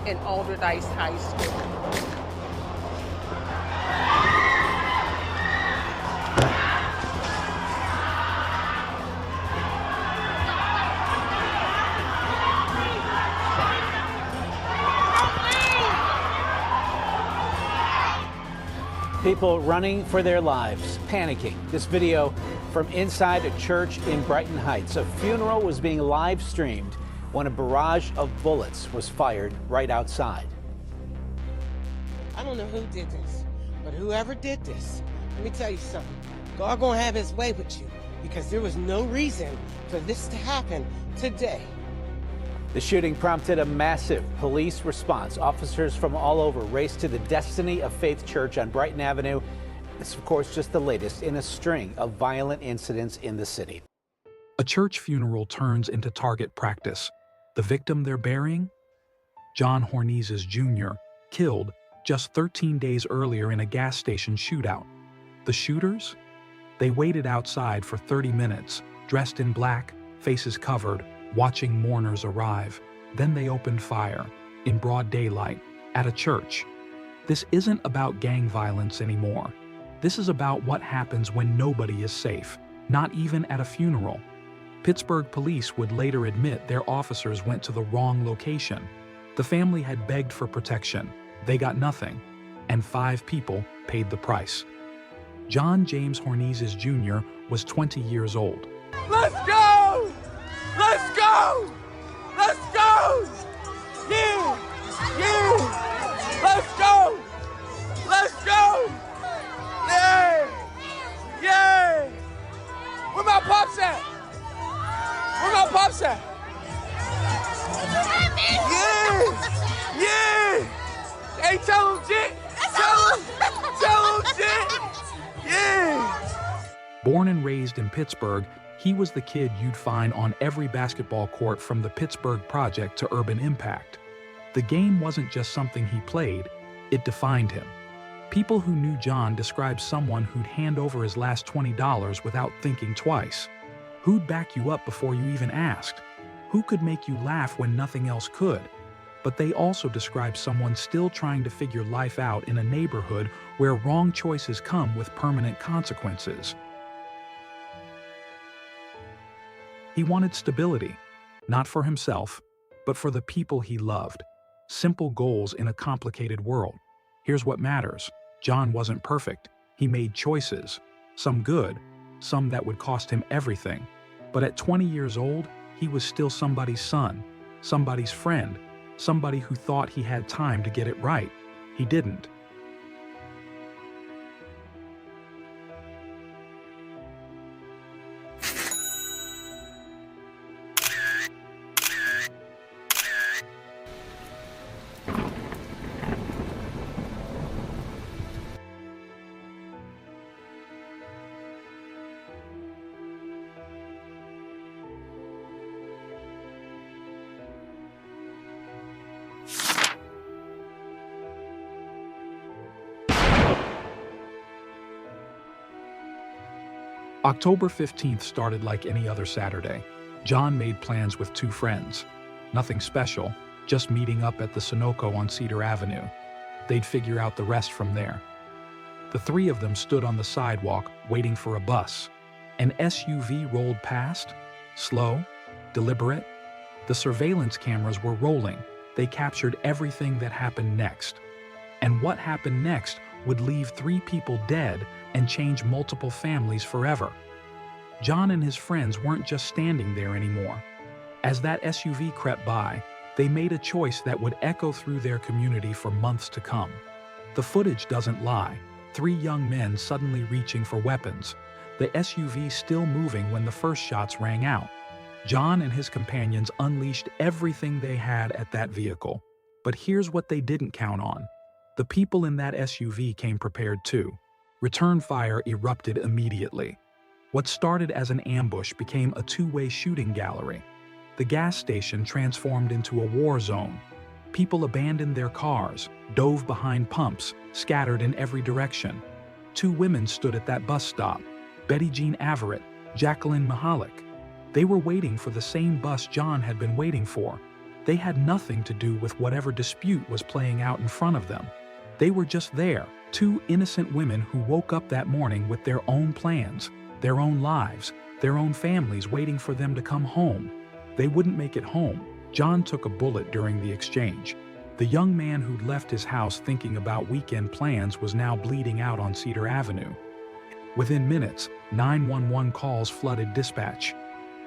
in Alderdice High School. People running for their lives, panicking. This video from inside a church in Brighton Heights. A funeral was being live streamed when a barrage of bullets was fired right outside. I don't know who did this, but whoever did this, let me tell you something. God gonna have his way with you, because there was no reason for this to happen today. The shooting prompted a massive police response. Officers from all over raced to the Destiny of Faith Church on Brighton Avenue. It's, of course, just the latest in a string of violent incidents in the city. A church funeral turns into target practice. The victim they're burying? John Hornezes Jr., killed just 13 days earlier in a gas station shootout. The shooters? They waited outside for 30 minutes, dressed in black, faces covered, watching mourners arrive. Then they opened fire, in broad daylight, at a church. This isn't about gang violence anymore. This is about what happens when nobody is safe, not even at a funeral. Pittsburgh police would later admit their officers went to the wrong location. The family had begged for protection. They got nothing, and 5 people paid the price. John James Hornezes Jr. was 20 years old. Let's go! Let's go! Let's go! Yeah! Yeah! Let's go! Let's go! Yeah! Yeah! Where my pops at? Where my pops at? Yeah! Yeah! Hey, tell him, Jit! Tell him, Jit! Yeah! Born and raised in Pittsburgh, he was the kid you'd find on every basketball court from the Pittsburgh Project to Urban Impact. The game wasn't just something he played, it defined him. People who knew John described someone who'd hand over his last $20 without thinking twice. Who'd back you up before you even asked? Who could make you laugh when nothing else could? But they also described someone still trying to figure life out in a neighborhood where wrong choices come with permanent consequences. He wanted stability, not for himself, but for the people he loved. Simple goals in a complicated world. Here's what matters. John wasn't perfect. He made choices, some good, some that would cost him everything. But at 20 years old, he was still somebody's son, somebody's friend, somebody who thought he had time to get it right. He didn't. October 15th started like any other Saturday. John made plans with 2 friends. Nothing special, just meeting up at the Sunoco on Cedar Avenue. They'd figure out the rest from there. The 3 of them stood on the sidewalk, waiting for a bus. An SUV rolled past, slow, deliberate. The surveillance cameras were rolling. They captured everything that happened next. And what happened next would leave 3 people dead and change multiple families forever. John and his friends weren't just standing there anymore. As that SUV crept by, they made a choice that would echo through their community for months to come. The footage doesn't lie. 3 young men suddenly reaching for weapons, the SUV still moving when the first shots rang out. John and his companions unleashed everything they had at that vehicle. But here's what they didn't count on. The people in that SUV came prepared too. Return fire erupted immediately. What started as an ambush became a 2-way shooting gallery. The gas station transformed into a war zone. People abandoned their cars, dove behind pumps, scattered in every direction. 2 women stood at that bus stop, Betty Jean Averett, Jacqueline Mahalik. They were waiting for the same bus John had been waiting for. They had nothing to do with whatever dispute was playing out in front of them. They were just there, two innocent women who woke up that morning with their own plans, their own lives, their own families waiting for them to come home. They wouldn't make it home. John took a bullet during the exchange. The young man who'd left his house thinking about weekend plans was now bleeding out on Cedar Avenue. Within minutes, 911 calls flooded dispatch.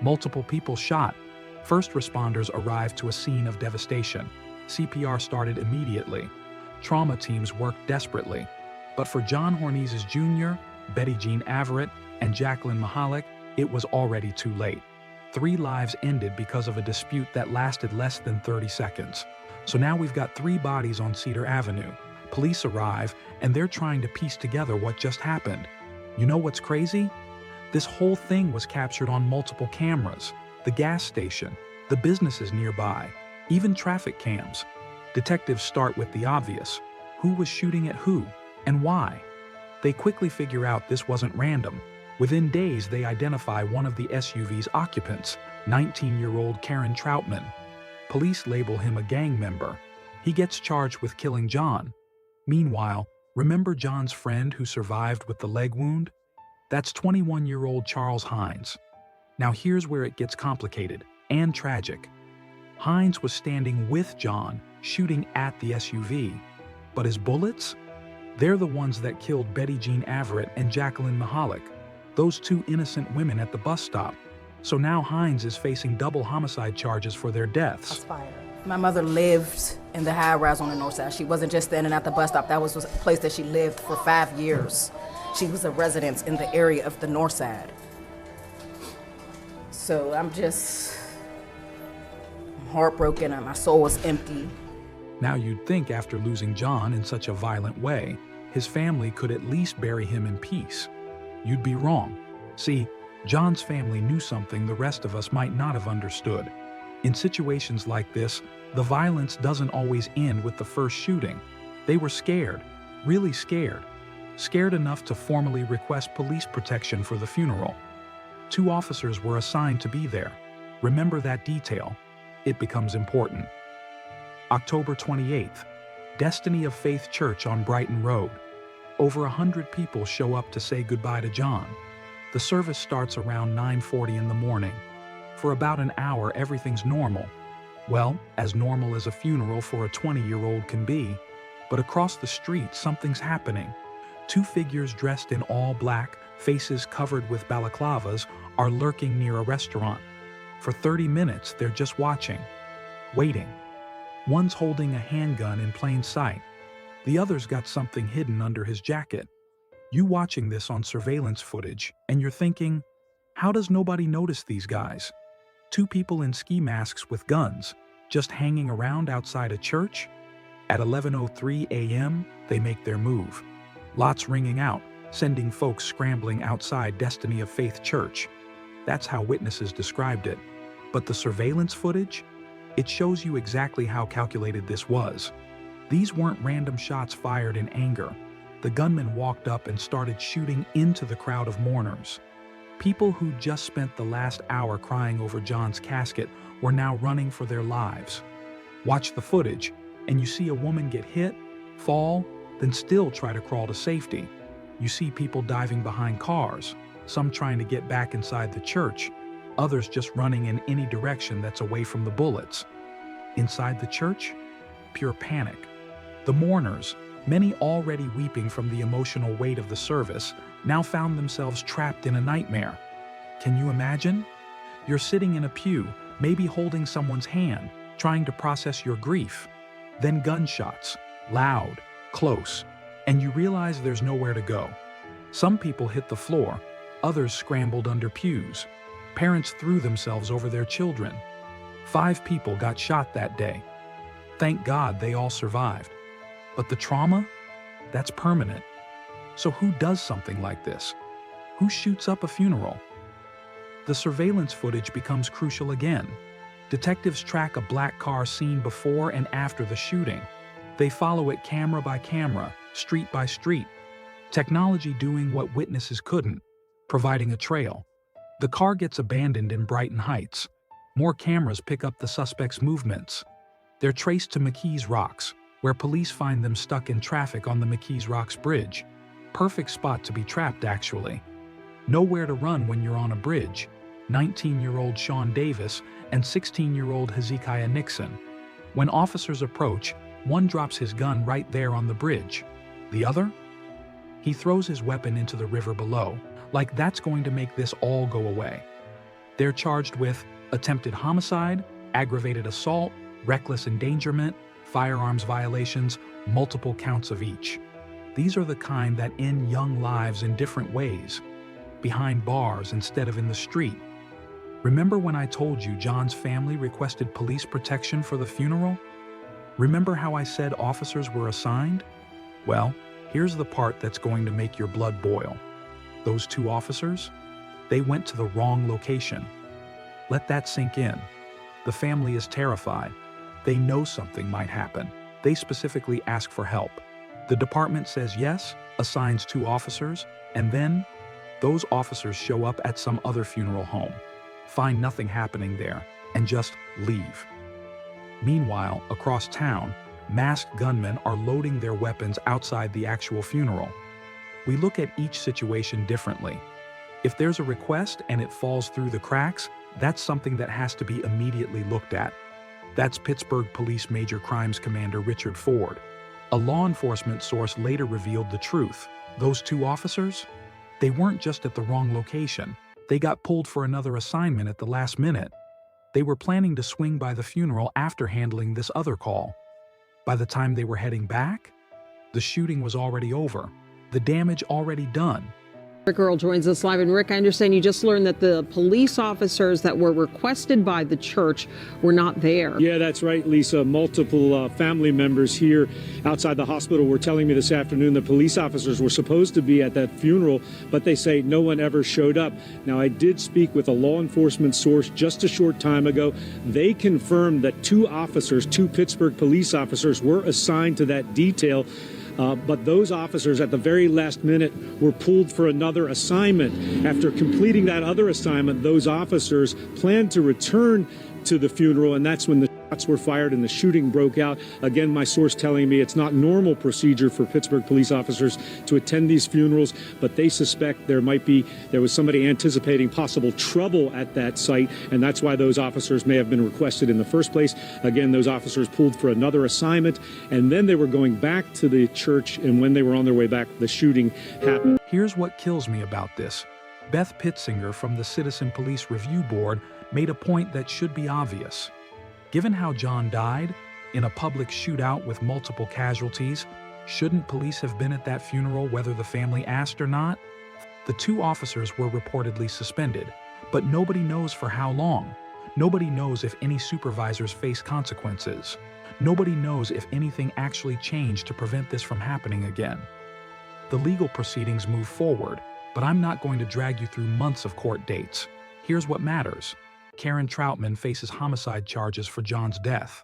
Multiple people shot. First responders arrived to a scene of devastation. CPR started immediately. Trauma teams worked desperately. But for John Hornezes Jr., Betty Jean Averett, and Jacqueline Mahalik, it was already too late. 3 lives ended because of a dispute that lasted less than 30 seconds. So now we've got 3 bodies on Cedar Avenue. Police arrive, and they're trying to piece together what just happened. You know what's crazy? This whole thing was captured on multiple cameras. The gas station, the businesses nearby, even traffic cams. Detectives start with the obvious. Who was shooting at who, and why? They quickly figure out this wasn't random. Within days, they identify one of the SUV's occupants, 19-year-old Karen Troutman. Police label him a gang member. He gets charged with killing John. Meanwhile, remember John's friend who survived with the leg wound? That's 21-year-old Charles Hines. Now here's where it gets complicated and tragic. Hines was standing with John, shooting at the SUV. But his bullets? They're the ones that killed Betty Jean Averett and Jacqueline Mahalik, those 2 innocent women at the bus stop. So now Hines is facing double homicide charges for their deaths. My mother lived in the high-rise on the north side. She wasn't just standing at the bus stop. That was a place that she lived for 5 years. She was a resident in the area of the north side. So I'm heartbroken and my soul is empty. Now you'd think after losing John in such a violent way, his family could at least bury him in peace. You'd be wrong. See, John's family knew something the rest of us might not have understood. In situations like this, the violence doesn't always end with the first shooting. They were scared, really scared. Scared enough to formally request police protection for the funeral. 2 officers were assigned to be there. Remember that detail. It becomes important. October 28th, Destiny of Faith Church on Brighton Road. Over 100 people show up to say goodbye to John. The service starts around 9:40 in the morning. For about an hour, everything's normal. Well, as normal as a funeral for a 20-year-old can be. But across the street, something's happening. 2 figures dressed in all black, faces covered with balaclavas, are lurking near a restaurant. For 30 minutes, they're just watching, waiting. One's holding a handgun in plain sight. The other's got something hidden under his jacket. You watching this on surveillance footage, and you're thinking, how does nobody notice these guys? 2 people in ski masks with guns, just hanging around outside a church? At 11:03 a.m., they make their move. Lots ringing out, sending folks scrambling outside Destiny of Faith Church. That's how witnesses described it. But the surveillance footage? It shows you exactly how calculated this was. These weren't random shots fired in anger. The gunmen walked up and started shooting into the crowd of mourners. People who just spent the last hour crying over John's casket were now running for their lives. Watch the footage, and you see a woman get hit, fall, then still try to crawl to safety. You see people diving behind cars, some trying to get back inside the church, others just running in any direction that's away from the bullets. Inside the church, pure panic. The mourners, many already weeping from the emotional weight of the service, now found themselves trapped in a nightmare. Can you imagine? You're sitting in a pew, maybe holding someone's hand, trying to process your grief. Then gunshots, loud, close, and you realize there's nowhere to go. Some people hit the floor, others scrambled under pews. Parents threw themselves over their children. 5 people got shot that day. Thank God they all survived. But the trauma? That's permanent. So who does something like this? Who shoots up a funeral? The surveillance footage becomes crucial again. Detectives track a black car seen before and after the shooting. They follow it camera by camera, street by street. Technology doing what witnesses couldn't, providing a trail. The car gets abandoned in Brighton Heights. More cameras pick up the suspect's movements. They're traced to McKees Rocks, where police find them stuck in traffic on the McKees Rocks bridge. Perfect spot to be trapped, actually. Nowhere to run when you're on a bridge. 19-year-old Sean Davis and 16-year-old Hezekiah Nixon. When officers approach, one drops his gun right there on the bridge. The other? He throws his weapon into the river below, like that's going to make this all go away. They're charged with attempted homicide, aggravated assault, reckless endangerment, firearms violations, multiple counts of each. These are the kind that end young lives in different ways, behind bars instead of in the street. Remember when I told you John's family requested police protection for the funeral? Remember how I said officers were assigned? Well, here's the part that's going to make your blood boil. Those two officers, they went to the wrong location. Let that sink in. The family is terrified. They know something might happen. They specifically ask for help. The department says yes, assigns two officers, and then those officers show up at some other funeral home, find nothing happening there, and just leave. Meanwhile, across town, masked gunmen are loading their weapons outside the actual funeral. We look at each situation differently. If there's a request and it falls through the cracks, that's something that has to be immediately looked at. That's Pittsburgh Police Major Crimes Commander Richard Ford. A law enforcement source later revealed the truth. Those two officers? They weren't just at the wrong location. They got pulled for another assignment at the last minute. They were planning to swing by the funeral after handling this other call. By the time they were heading back, the shooting was already over. The damage already done. Rick Earl joins us live. And Rick, I understand you just learned that the police officers that were requested by the church were not there. Yeah, that's right, Lisa. Multiple family members here outside the hospital were telling me this afternoon that police officers were supposed to be at that funeral, but they say no one ever showed up. Now, I did speak with a law enforcement source just a short time ago. They confirmed that two Pittsburgh police officers were assigned to that detail. But those officers at the very last minute were pulled for another assignment. After completing that other assignment, those officers planned to return to the funeral, and that's when the shots were fired and the shooting broke out. Again, my source telling me it's not normal procedure for Pittsburgh police officers to attend these funerals, but they suspect there was somebody anticipating possible trouble at that site, and that's why those officers may have been requested in the first place. Again, those officers pulled for another assignment, and then they were going back to the church, and when they were on their way back, the shooting happened. Here's what kills me about this. Beth Pittsinger from the Citizen Police Review Board made a point that should be obvious. Given how John died, in a public shootout with multiple casualties, shouldn't police have been at that funeral whether the family asked or not? The two officers were reportedly suspended, but nobody knows for how long. Nobody knows if any supervisors face consequences. Nobody knows if anything actually changed to prevent this from happening again. The legal proceedings move forward, but I'm not going to drag you through months of court dates. Here's what matters. Karen Troutman faces homicide charges for John's death.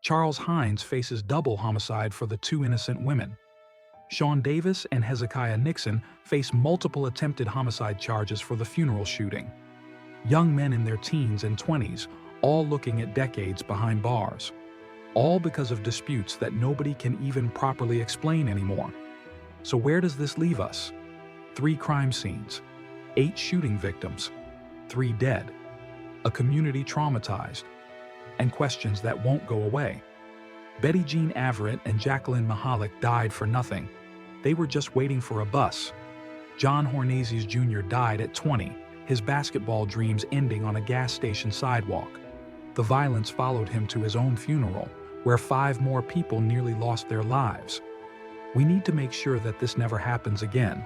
Charles Hines faces double homicide for the two innocent women. Sean Davis and Hezekiah Nixon face multiple attempted homicide charges for the funeral shooting. Young men in their teens and 20s, all looking at decades behind bars. All because of disputes that nobody can even properly explain anymore. So where does this leave us? 3 crime scenes, 8 shooting victims, 3 dead, a community traumatized, and questions that won't go away. Betty Jean Averett and Jacqueline Mahalik died for nothing. They were just waiting for a bus. John Hornezes Jr. died at 20, his basketball dreams ending on a gas station sidewalk. The violence followed him to his own funeral, where 5 more people nearly lost their lives. We need to make sure that this never happens again,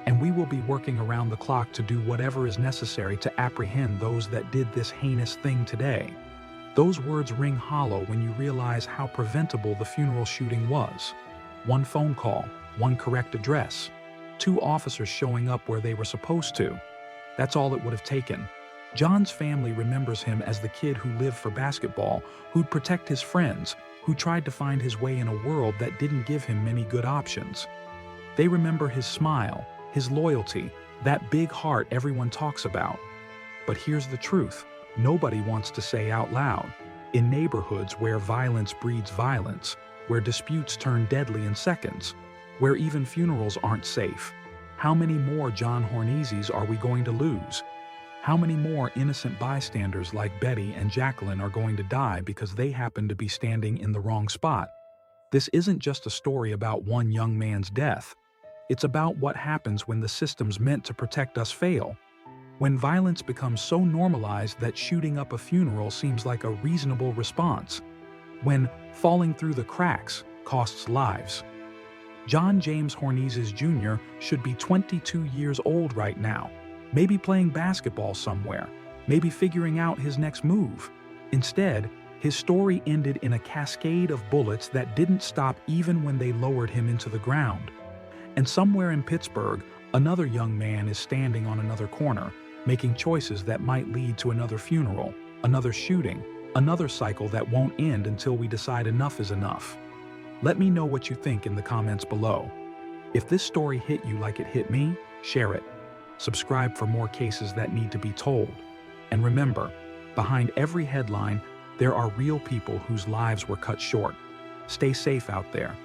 and we will be working around the clock to do whatever is necessary to apprehend those that did this heinous thing today. Those words ring hollow when you realize how preventable the funeral shooting was. 1 phone call, 1 correct address, 2 officers showing up where they were supposed to. That's all it would have taken. John's family remembers him as the kid who lived for basketball, who'd protect his friends, who tried to find his way in a world that didn't give him many good options. They remember his smile, his loyalty, that big heart everyone talks about. But here's the truth. nobody wants to say out loud. In neighborhoods where violence breeds violence, where disputes turn deadly in seconds, where even funerals aren't safe, how many more John Hornezes are we going to lose? How many more innocent bystanders like Betty and Jacqueline are going to die because they happen to be standing in the wrong spot? This isn't just a story about one young man's death. It's about what happens when the systems meant to protect us fail. When violence becomes so normalized that shooting up a funeral seems like a reasonable response. When falling through the cracks costs lives. John James Hornezes Jr. should be 22 years old right now, maybe playing basketball somewhere, maybe figuring out his next move. Instead, his story ended in a cascade of bullets that didn't stop even when they lowered him into the ground. And somewhere in Pittsburgh, another young man is standing on another corner, making choices that might lead to another funeral, another shooting, another cycle that won't end until we decide enough is enough. Let me know what you think in the comments below. If this story hit you like it hit me, share it. Subscribe for more cases that need to be told. And remember, behind every headline, there are real people whose lives were cut short. Stay safe out there.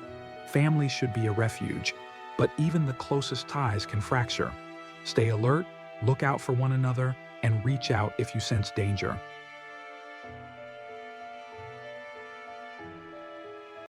Families should be a refuge, but even the closest ties can fracture. Stay alert, look out for one another, and reach out if you sense danger.